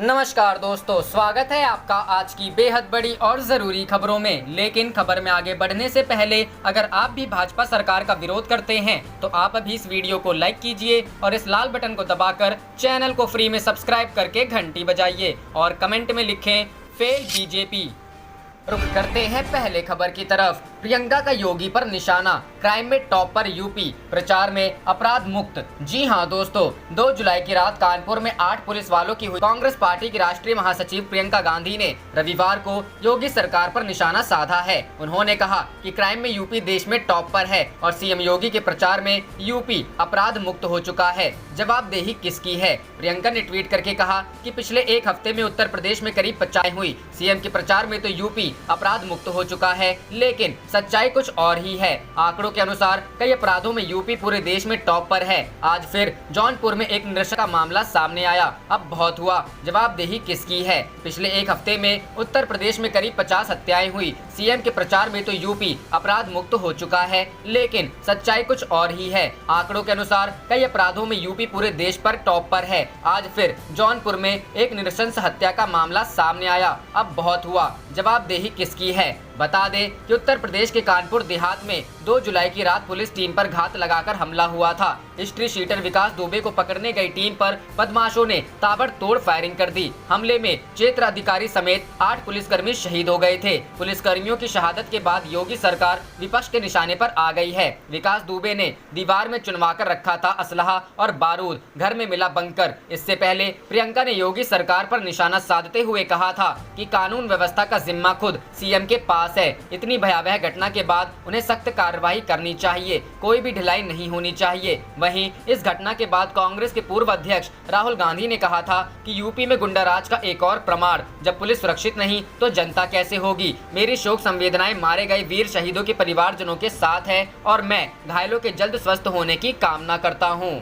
नमस्कार दोस्तों, स्वागत है आपका आज की बेहद बड़ी और जरूरी खबरों में। लेकिन खबर में आगे बढ़ने से पहले अगर आप भी भाजपा सरकार का विरोध करते हैं तो आप अभी इस वीडियो को लाइक कीजिए और इस लाल बटन को दबाकर चैनल को फ्री में सब्सक्राइब करके घंटी बजाइए और कमेंट में लिखें फेल बीजेपी। रुक करते हैं पहले खबर की तरफ। प्रियंका का योगी पर निशाना, क्राइम में टॉप पर यूपी, प्रचार में अपराध मुक्त। जी हां दोस्तों, 2 जुलाई की रात कानपुर में 8 पुलिस वालों की हुई। कांग्रेस पार्टी की राष्ट्रीय महासचिव प्रियंका गांधी ने रविवार को योगी सरकार पर निशाना साधा है। उन्होंने कहा कि क्राइम में यूपी देश में टॉप पर है और सीएम योगी के प्रचार में यूपी अपराध मुक्त हो चुका है। जवाबदेही किसकी है? प्रियंका ने ट्वीट करके कहा कि पिछले एक हफ्ते में उत्तर प्रदेश में करीब 50 हुई। सीएम के प्रचार में तो यूपी अपराध मुक्त हो चुका है, लेकिन सच्चाई कुछ और ही है। आंकड़ों के अनुसार कई अपराधों में यूपी पूरे देश में टॉप पर है। आज फिर जौनपुर में एक निरसन का मामला सामने आया। अब बहुत हुआ, जवाबदेही किसकी है? पिछले एक हफ्ते में उत्तर प्रदेश में करीब 50 हत्याएं हुई। सीएम के प्रचार में तो यूपी अपराध मुक्त हो चुका है, लेकिन सच्चाई कुछ और ही है। आंकड़ों के अनुसार कई अपराधों में यूपी पूरे देश पर टॉप पर है। आज फिर जौनपुर में एक नृशंस हत्या का मामला सामने आया। अब बहुत हुआ, जवाबदेही किसकी है? बता दें कि उत्तर प्रदेश के कानपुर देहात में 2 जुलाई की रात पुलिस टीम पर घात लगाकर हमला हुआ था। हिस्ट्री शीटर विकास दुबे को पकड़ने गई टीम पर बदमाशों ने ताबड़तोड़ फायरिंग कर दी। हमले में क्षेत्र अधिकारी समेत 8 पुलिसकर्मी शहीद हो गए थे। पुलिसकर्मियों की शहादत के बाद योगी सरकार विपक्ष के निशाने पर आ गई है। विकास दुबे ने दीवार में चुनवा कर रखा था असलहा और बारूद, घर में मिला बंकर। इससे पहले प्रियंका ने योगी सरकार पर निशाना साधते हुए कहा था कि कानून व्यवस्था का जिम्मा खुद सीएम के पास है। इतनी भयावह घटना के बाद उन्हें सख्त कार्रवाई करनी चाहिए, कोई भी ढिलाई नहीं होनी चाहिए। वहीं इस घटना के बाद कांग्रेस के पूर्व अध्यक्ष राहुल गांधी ने कहा था कि यूपी में गुंडाराज का एक और प्रमाण, जब पुलिस सुरक्षित नहीं तो जनता कैसे होगी। मेरी शोक संवेदनाएं मारे गए वीर शहीदों के परिवारजनों के साथ है और मैं घायलों के जल्द स्वस्थ होने की कामना करता हूं।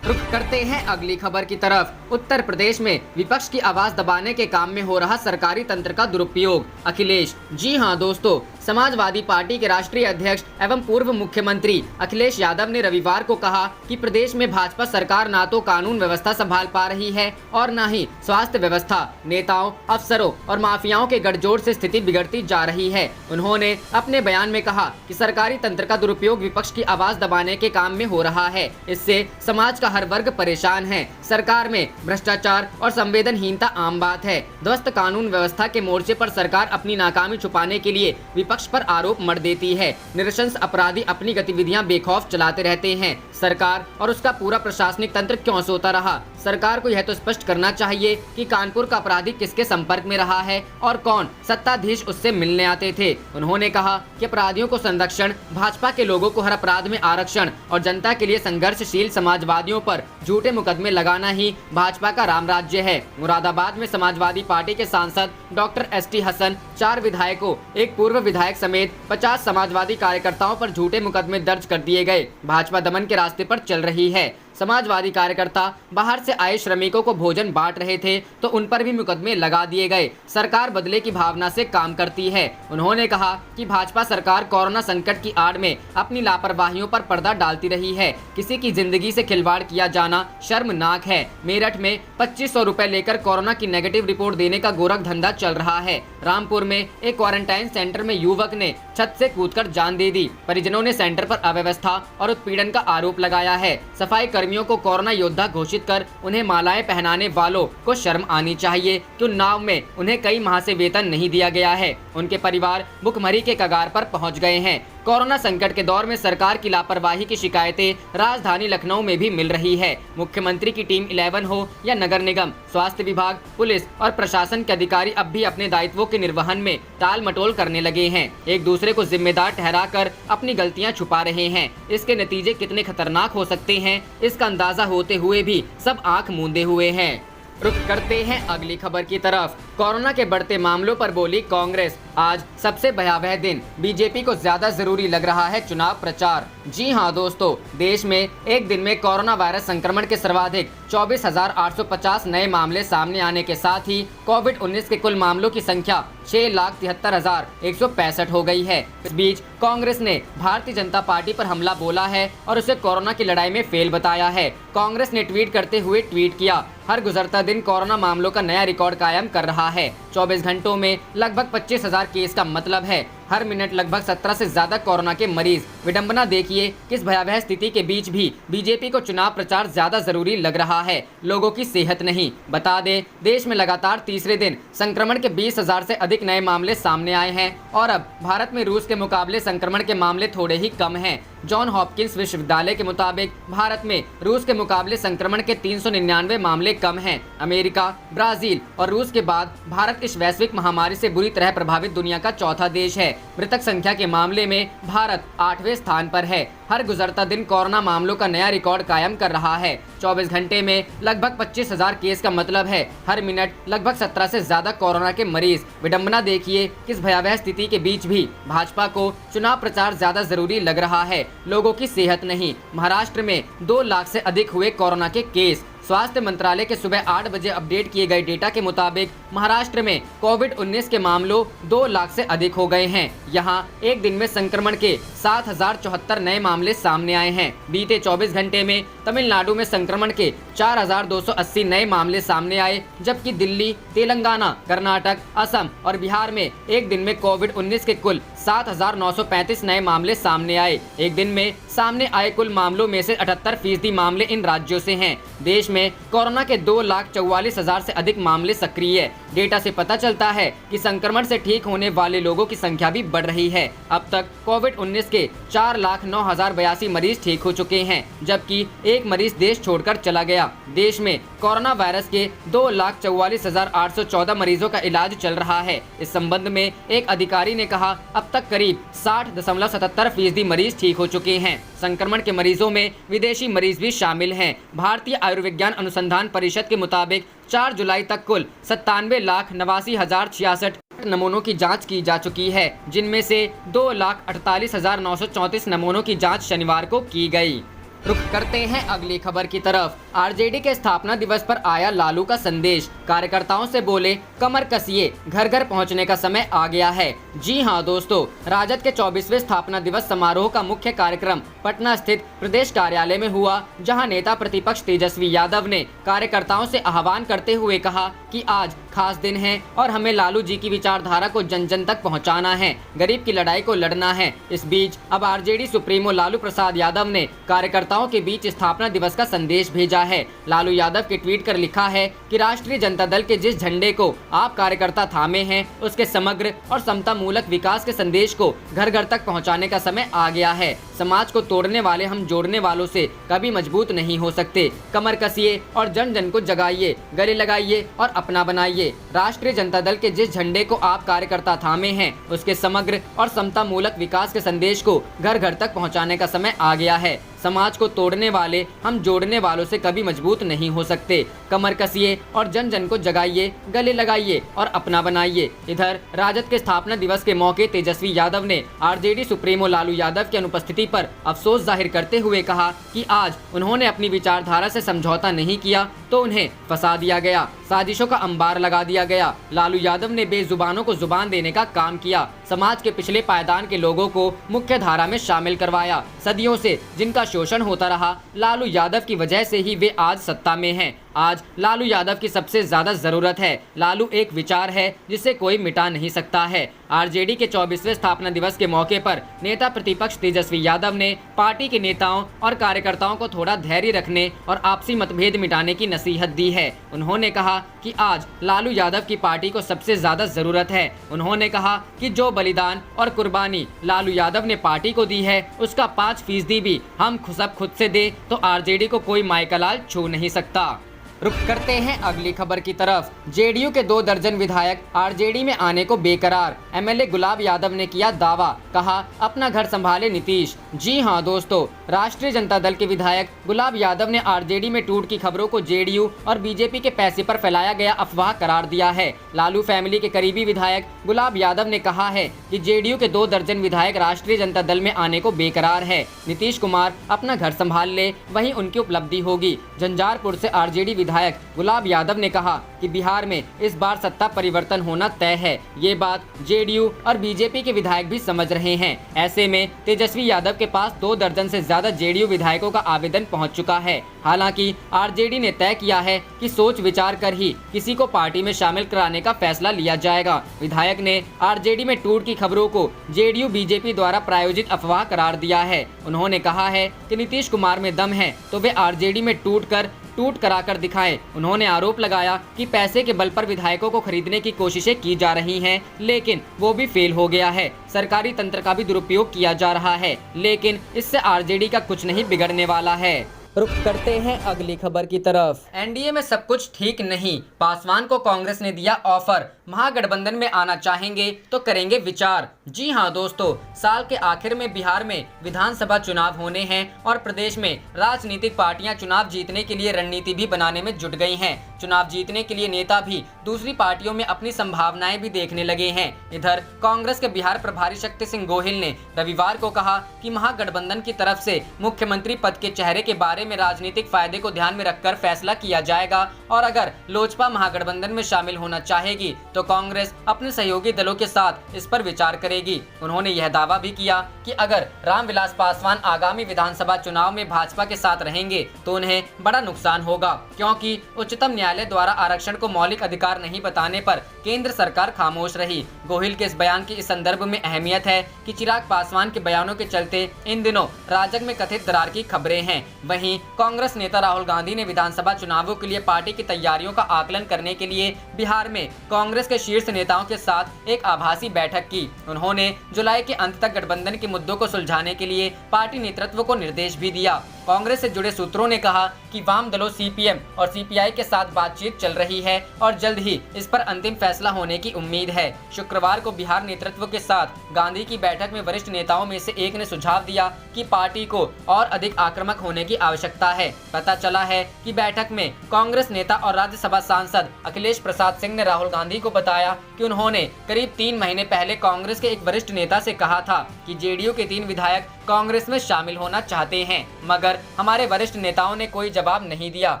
रुक करते हैं अगली खबर की तरफ। उत्तर प्रदेश में विपक्ष की आवाज दबाने के काम में हो रहा सरकारी तंत्र का दुरुपयोग, अखिलेश। जी हां दोस्तों, समाजवादी पार्टी के राष्ट्रीय अध्यक्ष एवं पूर्व मुख्यमंत्री अखिलेश यादव ने रविवार को कहा कि प्रदेश में भाजपा सरकार ना तो कानून व्यवस्था संभाल पा रही है और न ही स्वास्थ्य व्यवस्था। नेताओं, अफसरों और माफियाओं के गठजोड़ से स्थिति बिगड़ती जा रही है। उन्होंने अपने बयान में कहा कि सरकारी तंत्र का दुरुपयोग विपक्ष की आवाज दबाने के काम में हो रहा है। इससे समाज का हर वर्ग परेशान है। सरकार में भ्रष्टाचार और संवेदनहीनता आम बात है। ध्वस्त कानून व्यवस्था के मोर्चे पर सरकार अपनी नाकामी छुपाने के लिए विपक्ष पर आरोप मढ़ देती है। निरशंस अपराधी अपनी गतिविधियां बेखौफ चलाते रहते हैं। सरकार और उसका पूरा प्रशासनिक तंत्र क्यों सोता रहा? सरकार को यह तो स्पष्ट करना चाहिए कि कानपुर का अपराधी किसके संपर्क में रहा है और कौन सत्ताधीश उससे मिलने आते थे। उन्होंने कहा कि अपराधियों को संरक्षण, भाजपा के लोगों को हर अपराध में आरक्षण और जनता के लिए संघर्षशील समाजवादियों पर झूठे मुकदमे लगाना ही भाजपा का राम राज्य है। मुरादाबाद में समाजवादी पार्टी के सांसद डॉक्टर एसटी हसन, 4 विधायकों, एक पूर्व विधायक समेत 50 समाजवादी कार्यकर्ताओं पर झूठे मुकदमे दर्ज कर दिए गए। भाजपा दमन के रास्ते पर चल रही है। समाजवादी कार्यकर्ता बाहर से आए श्रमिकों को भोजन बांट रहे थे तो उन पर भी मुकदमे लगा दिए गए। सरकार बदले की भावना से काम करती है। उन्होंने कहा कि भाजपा सरकार कोरोना संकट की आड़ में अपनी लापरवाहियों पर पर्दा डालती रही है। किसी की जिंदगी से खिलवाड़ किया जाना शर्मनाक है। मेरठ में 2500 रुपए लेकर कोरोना की नेगेटिव रिपोर्ट देने का गोरख धंधा चल रहा है। रामपुर में एक क्वारंटाइन सेंटर में युवक ने छत से कूदकर जान दे दी। परिजनों ने सेंटर पर अव्यवस्था और उत्पीड़न का आरोप लगाया है। सफाई कर्मियों को कोरोना योद्धा घोषित कर उन्हें मालाएं पहनाने वालों को शर्म आनी चाहिए कि उन्नाव में उन्हें कई माह से वेतन नहीं दिया गया है। उनके परिवार भुखमरी के कगार पर पहुंच गए हैं। कोरोना संकट के दौर में सरकार की लापरवाही की शिकायतें राजधानी लखनऊ में भी मिल रही है। मुख्यमंत्री की टीम 11 हो या नगर निगम, स्वास्थ्य विभाग, पुलिस और प्रशासन के अधिकारी अब भी अपने दायित्वों के निर्वहन में टाल मटोल करने लगे हैं। एक दूसरे को जिम्मेदार ठहराकर अपनी गलतियां छुपा रहे हैं। इसके नतीजे कितने खतरनाक हो सकते हैं, इसका अंदाजा होते हुए भी सब आंख मूंदे हुए हैं। रुक करते हैं अगली खबर की तरफ। कोरोना के बढ़ते मामलों पर बोली कांग्रेस, आज सबसे भयावह दिन, बीजेपी को ज्यादा जरूरी लग रहा है चुनाव प्रचार। जी हां दोस्तों, देश में एक दिन में कोरोना वायरस संक्रमण के सर्वाधिक 24,850 नए मामले सामने आने के साथ ही कोविड-19 के कुल मामलों की संख्या 6,73,165 हो गई है। इस बीच कांग्रेस ने भारतीय जनता पार्टी पर हमला बोला है और उसे कोरोना की लड़ाई में फेल बताया है। कांग्रेस ने ट्वीट करते हुए ट्वीट किया, हर गुजरता दिन कोरोना मामलों का नया रिकॉर्ड कायम कर रहा है। 24 घंटों में लगभग 25,000 केस का मतलब है हर मिनट लगभग 17 से ज्यादा कोरोना के मरीज। विडंबना देखिए, किस भयावह स्थिति के बीच भी बीजेपी को चुनाव प्रचार ज्यादा जरूरी लग रहा है, लोगों की सेहत नहीं। बता दें, देश में लगातार तीसरे दिन संक्रमण के 20,000 से अधिक नए मामले सामने आए हैं और अब भारत में रूस के मुकाबले संक्रमण के मामले थोड़े ही कम हैं। जॉन हॉपकिंस विश्वविद्यालय के मुताबिक भारत में रूस के मुकाबले संक्रमण के 399 मामले कम हैं। अमेरिका, ब्राजील और रूस के बाद भारत इस वैश्विक महामारी से बुरी तरह प्रभावित दुनिया का चौथा देश है। मृतक संख्या के मामले में भारत 8वें स्थान पर है। हर गुजरता दिन कोरोना मामलों का नया रिकॉर्ड कायम कर रहा है। 24 घंटे में लगभग 25,000 केस का मतलब है हर मिनट लगभग 17 से ज्यादा कोरोना के मरीज। विडंबना देखिए, किस भयावह स्थिति के बीच भी भाजपा को चुनाव प्रचार ज्यादा जरूरी लग रहा है, लोगों की सेहत नहीं। महाराष्ट्र में 2 लाख से अधिक हुए कोरोना के केस। स्वास्थ्य मंत्रालय के सुबह 8 बजे अपडेट किए गए डेटा के मुताबिक महाराष्ट्र में कोविड-19 के मामलों 2 लाख से अधिक हो गए हैं। यहां एक दिन में संक्रमण के 7,074 नए मामले सामने आए हैं। बीते 24 घंटे में तमिलनाडु में संक्रमण के 4,280 नए मामले सामने आए, जबकि दिल्ली, तेलंगाना, कर्नाटक, असम और बिहार में एक दिन में कोविड-19 के कुल 7,935 नए मामले सामने आए। एक दिन में सामने आए कुल मामलों में से 78% मामले इन राज्यों से हैं। देश में कोरोना के 2,44,000 से अधिक मामले सक्रिय है। डेटा से पता चलता है कि संक्रमण से ठीक होने वाले लोगों की संख्या भी बढ़ रही है। अब तक कोविड-19 के 4,09,082 मरीज ठीक हो चुके हैं, जबकि एक मरीज देश छोड़कर चला गया। देश में कोरोना वायरस के 2,44,814 मरीजों का इलाज चल रहा है। इस संबंध में एक अधिकारी ने कहा, अब तक करीब 60.77% मरीज ठीक हो चुके हैं। संक्रमण के मरीजों में विदेशी मरीज भी शामिल हैं। भारतीय आयुर्विज्ञान अनुसंधान परिषद के मुताबिक 4 जुलाई तक कुल 97,89,066 नमूनों की जांच की जा चुकी है, जिनमें से 2,48,934 नमूनों की जांच शनिवार को की गई। रुख करते हैं अगली खबर की तरफ। आरजेडी के स्थापना दिवस पर आया लालू का संदेश, कार्यकर्ताओं से बोले कमर कसिए, घर घर पहुंचने का समय आ गया है। जी हां दोस्तों, राजद के 24वें स्थापना दिवस समारोह का मुख्य कार्यक्रम पटना स्थित प्रदेश कार्यालय में हुआ, जहां नेता प्रतिपक्ष तेजस्वी यादव ने कार्यकर्ताओं से आह्वान करते हुए कहा कि आज खास दिन है और हमें लालू जी की विचारधारा को जन जन तक पहुँचाना है, गरीब की लड़ाई को लड़ना है। इस बीच अब आरजेडी सुप्रीमो लालू प्रसाद यादव ने कार्यकर्ताओं के बीच स्थापना दिवस का संदेश भेजा है। लालू यादव के ट्वीट कर लिखा है कि राष्ट्रीय जनता दल के जिस झंडे को आप कार्यकर्ता थामे हैं, उसके समग्र और समता मूलक विकास के संदेश को घर घर तक पहुंचाने का समय आ गया है। समाज को तोड़ने वाले हम जोड़ने वालों से कभी मजबूत नहीं हो सकते। कमर कसिए और जन जन को जगाइए, गले लगाइए और अपना बनाइए। राष्ट्रीय जनता दल के जिस झंडे को आप कार्यकर्ता थामे हैं, उसके समग्र और समता मूलक विकास के संदेश को घर घर तक पहुँचाने का समय आ गया है। समाज को तोड़ने वाले हम जोड़ने वालों से कभी मजबूत नहीं हो सकते। कमर कसिए और जन जन को जगाइए, गले लगाइए और अपना बनाइए। इधर राजद के स्थापना दिवस के मौके तेजस्वी यादव ने आरजेडी सुप्रीमो लालू यादव की अनुपस्थिति पर अफसोस जाहिर करते हुए कहा कि आज उन्होंने अपनी विचारधारा से समझौता नहीं किया तो उन्हें फंसा दिया गया, साजिशों का अंबार लगा दिया गया। लालू यादव ने बेजुबानों को जुबान देने का काम किया, समाज के पिछले पायदान के लोगों को मुख्य धारा में शामिल करवाया। सदियों से जिनका शोषण होता रहा, लालू यादव की वजह से ही वे आज सत्ता में हैं। आज लालू यादव की सबसे ज्यादा जरूरत है। लालू एक विचार है जिसे कोई मिटा नहीं सकता है। आरजेडी के 24वें स्थापना दिवस के मौके पर नेता प्रतिपक्ष तेजस्वी यादव ने पार्टी के नेताओं और कार्यकर्ताओं को थोड़ा धैर्य रखने और आपसी मतभेद मिटाने की नसीहत दी है। उन्होंने कहा कि आज लालू यादव की पार्टी को सबसे ज्यादा जरूरत है। उन्होंने कहा कि जो बलिदान और कुर्बानी लालू यादव ने पार्टी को दी है, उसका 5% भी हम सब खुद से दे तो आरजेडी को कोई माइकलाल छू नहीं सकता। रुख करते हैं अगली खबर की तरफ। जेडीयू के 2 दर्जन विधायक आरजेडी में आने को बेकरार, एमएलए गुलाब यादव ने किया दावा, कहा अपना घर संभाले नीतीश। जी हां दोस्तों, राष्ट्रीय जनता दल के विधायक गुलाब यादव ने आरजेडी में टूट की खबरों को जेडीयू और बीजेपी के पैसे पर फैलाया गया अफवाह करार दिया है। लालू फैमिली के करीबी विधायक गुलाब यादव ने कहा है कि जेडीयू के 2 दर्जन विधायक राष्ट्रीय जनता दल में आने को बेकरार है। नीतीश कुमार अपना घर संभाल ले, वहीं उनकी उपलब्धि होगी। झंझारपुर से आरजेडी विधायक गुलाब यादव ने कहा कि बिहार में इस बार सत्ता परिवर्तन होना तय है। ये बात जेडीयू और बीजेपी के विधायक भी समझ रहे हैं। ऐसे में तेजस्वी यादव के पास 2 दर्जन से ज्यादा जेडीयू विधायकों का आवेदन पहुंच चुका है। हालांकि आरजेडी ने तय किया है कि सोच विचार कर ही किसी को पार्टी में शामिल कराने का फैसला लिया जाएगा। विधायक ने आरजेडी में टूट की खबरों को जेडीयू बीजेपी द्वारा प्रायोजित अफवाह करार दिया है। उन्होंने कहा है कि नीतीश कुमार में दम है तो वे आरजेडी में टूट कराकर दिखाएं। उन्होंने आरोप लगाया कि पैसे के बल पर विधायकों को खरीदने की कोशिशें की जा रही हैं, लेकिन वो भी फेल हो गया है। सरकारी तंत्र का भी दुरुपयोग किया जा रहा है, लेकिन इससे आरजेडी का कुछ नहीं बिगड़ने वाला है। रुक करते हैं अगली खबर की तरफ। एनडीए में सब कुछ ठीक नहीं, पासवान को कांग्रेस ने दिया ऑफर, महागठबंधन में आना चाहेंगे तो करेंगे विचार। जी हां दोस्तों, साल के आखिर में बिहार में विधानसभा चुनाव होने हैं और प्रदेश में राजनीतिक पार्टियां चुनाव जीतने के लिए रणनीति भी बनाने में जुट गई हैं। चुनाव जीतने के लिए नेता भी दूसरी पार्टियों में अपनी संभावनाएं भी देखने लगे हैं। इधर कांग्रेस के बिहार प्रभारी शक्ति सिंह गोहिल ने रविवार को कहा कि महागठबंधन की तरफ से मुख्यमंत्री पद के चेहरे के बारे में राजनीतिक फायदे को ध्यान में रखकर फैसला किया जाएगा और अगर लोजपा महागठबंधन में शामिल होना चाहेगी तो कांग्रेस अपने सहयोगी दलों के साथ इस पर विचार करेगी। उन्होंने यह दावा भी किया कि अगर रामविलास पासवान आगामी विधानसभा चुनाव में भाजपा के साथ रहेंगे तो उन्हें बड़ा नुकसान होगा, क्योंकि उच्चतम न्यायालय द्वारा आरक्षण को मौलिक अधिकार नहीं बताने पर केंद्र सरकार खामोश रही। गोहिल के इस बयान की इस संदर्भ में अहमियत है कि चिराग पासवान के बयानों के चलते इन दिनों राजग में कथित दरार की खबरें हैं। वहीं कांग्रेस नेता राहुल गांधी ने विधानसभा चुनावों के लिए पार्टी की तैयारियों का आकलन करने के लिए बिहार में कांग्रेस के शीर्ष नेताओं के साथ एक आभासी बैठक की। उन्होंने जुलाई के अंत तक गठबंधन के मुद्दों को सुलझाने के लिए पार्टी नेतृत्व को निर्देश भी दिया। कांग्रेस से जुड़े सूत्रों ने कहा कि वाम दलों सीपीएम और सीपीआई के साथ बातचीत चल रही है और जल्द ही इस पर अंतिम फैसला होने की उम्मीद है। शुक्रवार को बिहार नेतृत्व के साथ गांधी की बैठक में वरिष्ठ नेताओं में से एक ने सुझाव दिया कि पार्टी को और अधिक आक्रामक होने की आवश्यकता है। पता चला है कि बैठक में कांग्रेस नेता और राज्यसभा सांसद अखिलेश प्रसाद सिंह ने राहुल गांधी को बताया कि उन्होंने करीब 3 महीने पहले कांग्रेस के एक वरिष्ठ नेता से कहा था कि जेडीयू के 3 विधायक कांग्रेस में शामिल होना चाहते हैं, मगर हमारे वरिष्ठ नेताओं ने कोई जवाब नहीं दिया।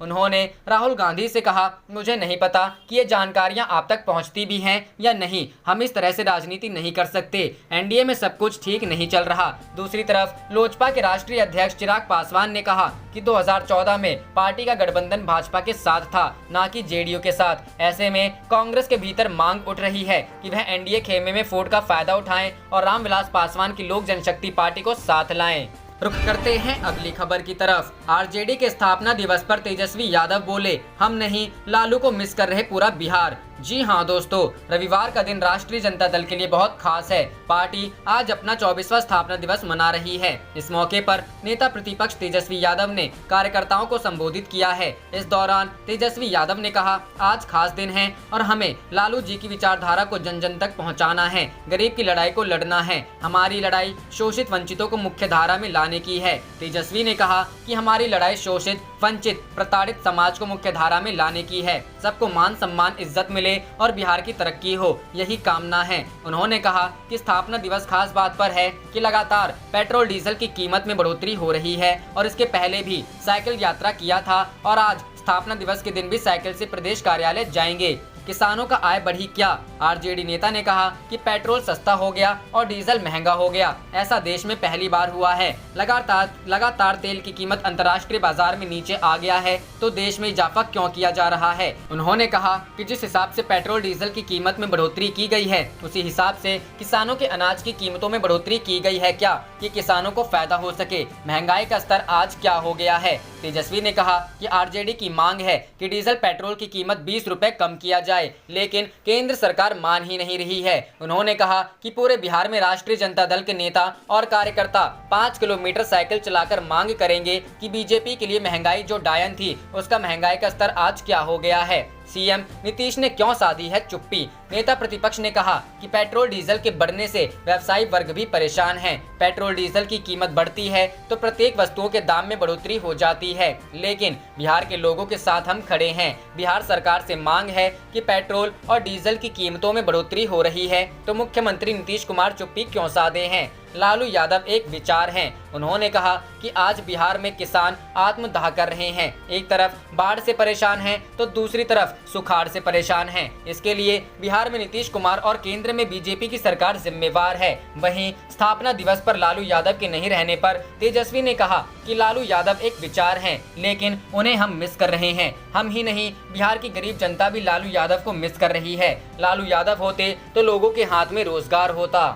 उन्होंने राहुल गांधी से कहा, मुझे नहीं पता कि ये जानकारियां आप तक पहुंचती भी हैं या नहीं, हम इस तरह से राजनीति नहीं कर सकते। एनडीए में सब कुछ ठीक नहीं चल रहा। दूसरी तरफ लोजपा के राष्ट्रीय अध्यक्ष चिराग पासवान ने कहा कि 2014 में पार्टी का गठबंधन भाजपा के साथ था, न कि जेडीयू के साथ। ऐसे में कांग्रेस के भीतर मांग उठ रही है कि वह एनडीए खेमे में फूट का फायदा उठाएं और रामविलास पासवान की लोक जनशक्ति पार्टी को साथ लाएं। रुक करते हैं अगली खबर की तरफ। आरजेडी के स्थापना दिवस पर तेजस्वी यादव बोले, हम नहीं लालू को मिस कर रहे पूरा बिहार। जी हां दोस्तों, रविवार का दिन राष्ट्रीय जनता दल के लिए बहुत खास है। पार्टी आज अपना 24वां स्थापना दिवस मना रही है। इस मौके पर नेता प्रतिपक्ष तेजस्वी यादव ने कार्यकर्ताओं को संबोधित किया है। इस दौरान तेजस्वी यादव ने कहा, आज खास दिन है और हमें लालू जी की विचारधारा को जन जन तक पहुंचाना है। गरीब की लड़ाई को लड़ना है। हमारी लड़ाई शोषित वंचितों को मुख्य धारा में लाने की है। तेजस्वी ने कहा कि हमारी लड़ाई शोषित वंचित प्रताड़ित समाज को मुख्य धारा में लाने की है। सबको मान सम्मान इज्जत मिले और बिहार की तरक्की हो, यही कामना है। उन्होंने कहा कि स्थापना दिवस खास बात पर है कि लगातार पेट्रोल डीजल की कीमत में बढ़ोतरी हो रही है और इसके पहले भी साइकिल यात्रा किया था और आज स्थापना दिवस के दिन भी साइकिल से प्रदेश कार्यालय जाएंगे। किसानों का आय बढ़ी क्या? आरजेडी नेता ने कहा कि पेट्रोल सस्ता हो गया और डीजल महंगा हो गया। ऐसा देश में पहली बार हुआ है। लगातार तेल की कीमत अंतर्राष्ट्रीय बाजार में नीचे आ गया है, तो देश में इजाफा क्यों किया जा रहा है? उन्होंने कहा कि जिस हिसाब से पेट्रोल डीजल की कीमत में बढ़ोतरी की गई है, उसी हिसाब से किसानों के अनाज की कीमतों में बढ़ोतरी की गई है क्या कि किसानों को फायदा हो सके? महंगाई का स्तर आज क्या हो गया है? तेजस्वी ने कहा कि आरजेडी की मांग है कि डीजल पेट्रोल की कीमत 20 रुपए कम किया जाए, लेकिन केंद्र सरकार मान ही नहीं रही है। उन्होंने कहा कि पूरे बिहार में राष्ट्रीय जनता दल के नेता और कार्यकर्ता 5 किलोमीटर साइकिल चलाकर मांग करेंगे कि बीजेपी के लिए महंगाई जो डायन थी, उसका महंगाई का स्तर आज क्या हो गया है। सीएम नीतीश ने क्यों साधी है चुप्पी। नेता प्रतिपक्ष ने कहा कि पेट्रोल डीजल के बढ़ने से व्यवसायी वर्ग भी परेशान है। पेट्रोल डीजल की कीमत बढ़ती है तो प्रत्येक वस्तुओं के दाम में बढ़ोतरी हो जाती है, लेकिन बिहार के लोगों के साथ हम खड़े हैं। बिहार सरकार से मांग है कि पेट्रोल और डीजल की कीमतों में बढ़ोतरी हो रही है तो मुख्यमंत्री नीतीश कुमार चुप्पी क्यों साधे हैं। लालू यादव एक विचार हैं। उन्होंने कहा कि आज बिहार में किसान आत्मदाह कर रहे हैं। एक तरफ बाढ़ से परेशान हैं तो दूसरी तरफ सुखाड़ से परेशान हैं। इसके लिए बिहार में नीतीश कुमार और केंद्र में बीजेपी की सरकार जिम्मेवार है। वहीं स्थापना दिवस पर लालू यादव के नहीं रहने पर तेजस्वी ने कहा कि लालू यादव एक विचार हैं, लेकिन उन्हें हम मिस कर रहे हैं। हम ही नहीं, बिहार की गरीब जनता भी लालू यादव को मिस कर रही है। लालू यादव होते तो लोगों के हाथ में रोजगार होता।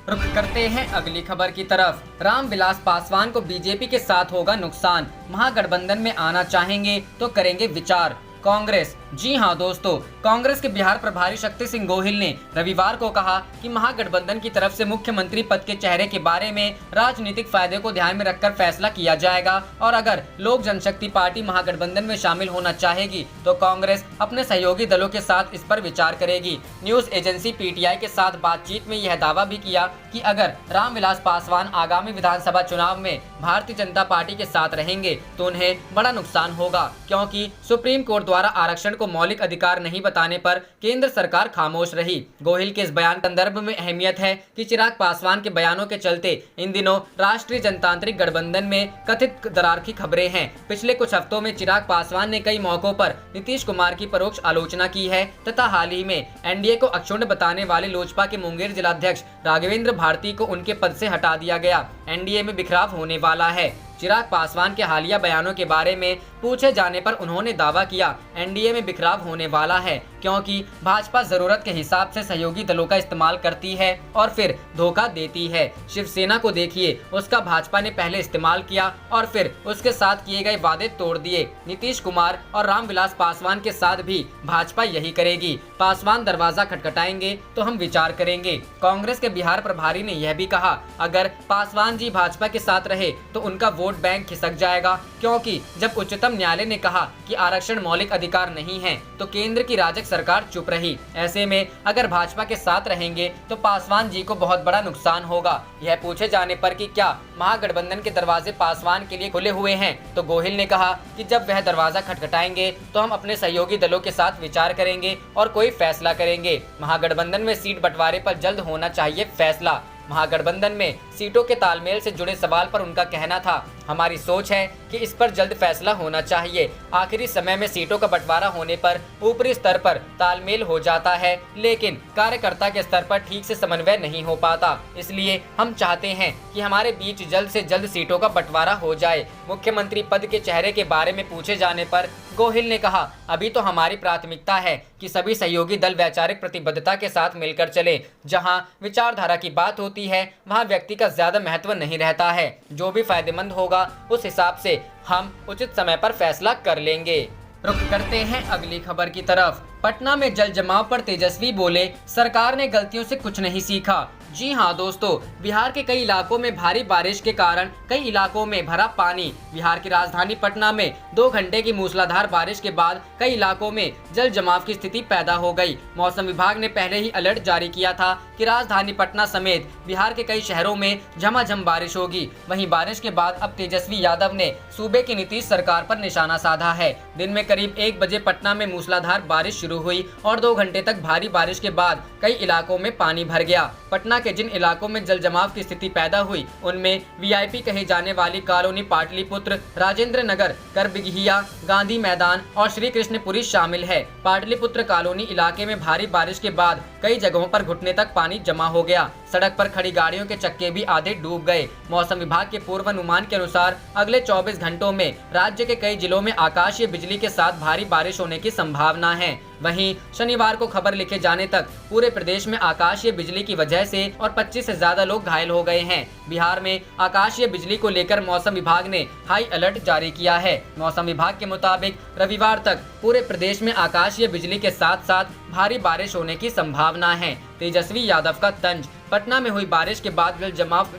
रुख करते हैं अगली खबर की तरफ। रामविलास पासवान को बीजेपी के साथ होगा नुकसान, महागठबंधन में आना चाहेंगे तो करेंगे विचार। कांग्रेस। जी हां दोस्तों, कांग्रेस के बिहार प्रभारी शक्ति सिंह गोहिल ने रविवार को कहा कि महागठबंधन की तरफ से मुख्यमंत्री पद के चेहरे के बारे में राजनीतिक फायदे को ध्यान में रखकर फैसला किया जाएगा और अगर लोक जनशक्ति पार्टी महागठबंधन में शामिल होना चाहेगी तो कांग्रेस अपने सहयोगी दलों के साथ इस पर विचार करेगी। न्यूज एजेंसी पीटीआई के साथ बातचीत में यह दावा भी किया कि अगर रामविलास पासवान आगामी विधानसभा चुनाव में भारतीय जनता पार्टी के साथ रहेंगे तो उन्हें बड़ा नुकसान होगा, क्योंकि सुप्रीम कोर्ट द्वारा आरक्षण को मौलिक अधिकार नहीं बताने पर केंद्र सरकार खामोश रही। गोहिल के इस बयान के संदर्भ में अहमियत है कि चिराग पासवान के बयानों के चलते इन दिनों राष्ट्रीय जनतांत्रिक गठबंधन में कथित दरार की खबरें हैं। पिछले कुछ हफ्तों में चिराग पासवान ने कई मौकों पर नीतीश कुमार की परोक्ष आलोचना की है तथा हाल ही में एनडीए को अक्षुण्ण बताने वाले लोजपा के मुंगेर जिलाध्यक्ष राघवेंद्र भारती को उनके पद से हटा दिया गया। एनडीए में बिखराव होने वाला है। चिराग पासवान के हालिया बयानों के बारे में पूछे जाने पर उन्होंने दावा किया एनडीए में बिखराव होने वाला है क्योंकि भाजपा जरूरत के हिसाब से सहयोगी दलों का इस्तेमाल करती है और फिर धोखा देती है। शिवसेना को देखिए, उसका भाजपा ने पहले इस्तेमाल किया और फिर उसके साथ किए गए वादे तोड़ दिए। नीतीश कुमार और रामविलास पासवान के साथ भी भाजपा यही करेगी। पासवान दरवाजा खटखटाएंगे तो हम विचार करेंगे। कांग्रेस के बिहार प्रभारी ने यह भी कहा अगर पासवान जी भाजपा के साथ रहे तो उनका वोट बैंक खिसक जाएगा, क्योंकि जब उच्चतम न्यायालय ने कहा कि आरक्षण मौलिक अधिकार नहीं है तो केंद्र की राजग सरकार चुप रही। ऐसे में अगर भाजपा के साथ रहेंगे तो पासवान जी को बहुत बड़ा नुकसान होगा। यह पूछे जाने पर कि क्या महागठबंधन के दरवाजे पासवान के लिए खुले हुए हैं तो गोहिल ने कहा कि जब वह दरवाजा खटखटाएंगे तो हम अपने सहयोगी दलों के साथ विचार करेंगे और कोई फैसला करेंगे। महागठबंधन में सीट बंटवारे पर जल्द होना चाहिए फैसला। महागठबंधन में सीटों के तालमेल से जुड़े सवाल पर उनका कहना था, हमारी सोच है कि इस पर जल्द फैसला होना चाहिए। आखिरी समय में सीटों का बंटवारा होने पर ऊपरी स्तर पर तालमेल हो जाता है, लेकिन कार्यकर्ता के स्तर पर ठीक से समन्वय नहीं हो पाता। इसलिए हम चाहते हैं कि हमारे बीच जल्द से जल्द सीटों का बंटवारा हो जाए। मुख्यमंत्री पद के चेहरे के बारे में पूछे जाने पर गोहिल ने कहा, अभी तो हमारी प्राथमिकता है कि सभी सहयोगी दल वैचारिक प्रतिबद्धता के साथ मिलकर चले। जहां विचारधारा की बात होती है वहां व्यक्ति का ज्यादा महत्व नहीं रहता है। जो भी फायदेमंद होगा उस हिसाब से हम उचित समय पर फैसला कर लेंगे। रुख करते हैं अगली खबर की तरफ। पटना में जल जमाव पर तेजस्वी बोले, सरकार ने गलतियों से कुछ नहीं सीखा। जी हां दोस्तों, बिहार के कई इलाकों में भारी बारिश के कारण कई इलाकों में भरा पानी। बिहार की राजधानी पटना में 2 घंटे की मूसलाधार बारिश के बाद कई इलाकों में जल जमाव की स्थिति पैदा हो गई। मौसम विभाग ने पहले ही अलर्ट जारी किया था कि राजधानी पटना समेत बिहार के कई शहरों में झमाझम बारिश होगी। वहीं बारिश के बाद अब तेजस्वी यादव ने सूबे की नीतीश सरकार पर निशाना साधा है। दिन में करीब 1 बजे पटना में मूसलाधार बारिश शुरू हुई और 2 घंटे तक भारी बारिश के बाद कई इलाकों में पानी भर गया। पटना के जिन इलाकों में जल जमाव की स्थिति पैदा हुई उनमें वीआईपी कही जाने वाली कॉलोनी पाटलिपुत्र, राजेंद्र नगर, करबिघिया, गांधी मैदान और श्री कृष्णपुरी शामिल है। पाटलिपुत्र कॉलोनी इलाके में भारी बारिश के बाद कई जगहों पर घुटने तक पानी जमा हो गया। सड़क पर खड़ी गाड़ियों के चक्के भी आधे डूब गए। मौसम विभाग के पूर्वानुमान के अनुसार अगले 24 घंटों में राज्य के कई जिलों में आकाशीय बिजली के साथ भारी बारिश होने की संभावना है। वहीं शनिवार को खबर लिखे जाने तक पूरे प्रदेश में आकाशीय बिजली की वजह से और 25 से ज्यादा लोग घायल हो गए हैं। बिहार में आकाशीय बिजली को लेकर मौसम विभाग ने हाई अलर्ट जारी किया है। मौसम विभाग के मुताबिक रविवार तक पूरे प्रदेश में आकाशीय बिजली के साथ साथ भारी बारिश होने की संभावना है। तेजस्वी यादव का तंज, पटना में हुई बारिश के बाद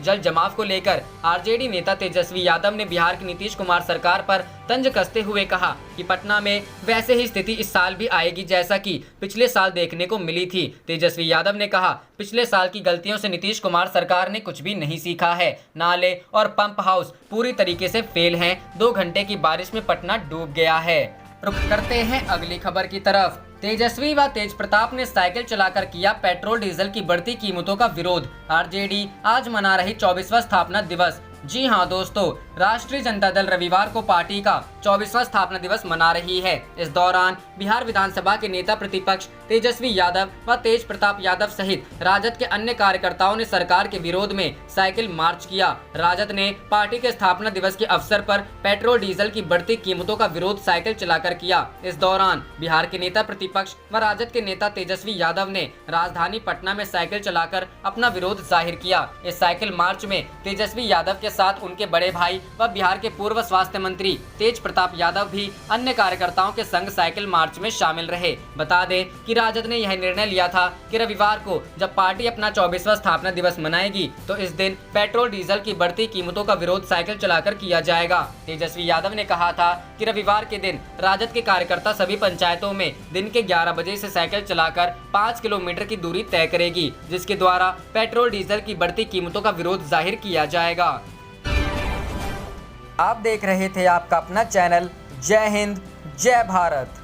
जल जमाव को लेकर आरजेडी नेता तेजस्वी यादव ने बिहार की नीतीश कुमार सरकार पर तंज कसते हुए कहा कि पटना में वैसे ही स्थिति इस साल भी आएगी जैसा कि पिछले साल देखने को मिली थी। तेजस्वी यादव ने कहा, पिछले साल की गलतियों से नीतीश कुमार सरकार ने कुछ भी नहीं सीखा है। नाले और पंप हाउस पूरी तरीके से फेल हैं। 2 घंटे की बारिश में पटना डूब गया है। रुक करते हैं अगली खबर की तरफ। तेजस्वी व तेज प्रताप ने साइकिल चलाकर किया पेट्रोल डीजल की बढ़ती कीमतों का विरोध। आरजेडी आज मना रही 24वां स्थापना दिवस। जी हां दोस्तों, राष्ट्रीय जनता दल रविवार को पार्टी का 24वां स्थापना दिवस मना रही है। इस दौरान बिहार विधानसभा के नेता प्रतिपक्ष तेजस्वी यादव व तेज प्रताप यादव सहित राजद के अन्य कार्यकर्ताओं ने सरकार के विरोध में साइकिल मार्च किया। राजद ने पार्टी के स्थापना दिवस के अवसर पर पेट्रोल डीजल की बढ़ती कीमतों का विरोध साइकिल चलाकर किया। इस दौरान बिहार के नेता प्रतिपक्ष व राजद के नेता तेजस्वी यादव ने राजधानी पटना में साइकिल चलाकर अपना विरोध जाहिर किया। इस साइकिल मार्च में तेजस्वी यादव के साथ उनके बड़े भाई व बिहार के पूर्व स्वास्थ्य मंत्री तेज प्रताप यादव भी अन्य कार्यकर्ताओं के संग साइकिल मार्च में शामिल रहे। बता दें कि राजद ने यह निर्णय लिया था कि रविवार को जब पार्टी अपना 24वां स्थापना दिवस मनाएगी तो इस दिन पेट्रोल डीजल की बढ़ती कीमतों का विरोध साइकिल चलाकर किया जाएगा। तेजस्वी यादव ने कहा था कि रविवार के दिन राजद के कार्यकर्ता सभी पंचायतों में दिन के 11 बजे से साइकिल चलाकर 5 किलोमीटर की दूरी तय करेगी, जिसके द्वारा पेट्रोल डीजल की बढ़ती कीमतों का विरोध जाहिर किया जाएगा। आप देख रहे थे आपका अपना चैनल जय हिंद जय भारत।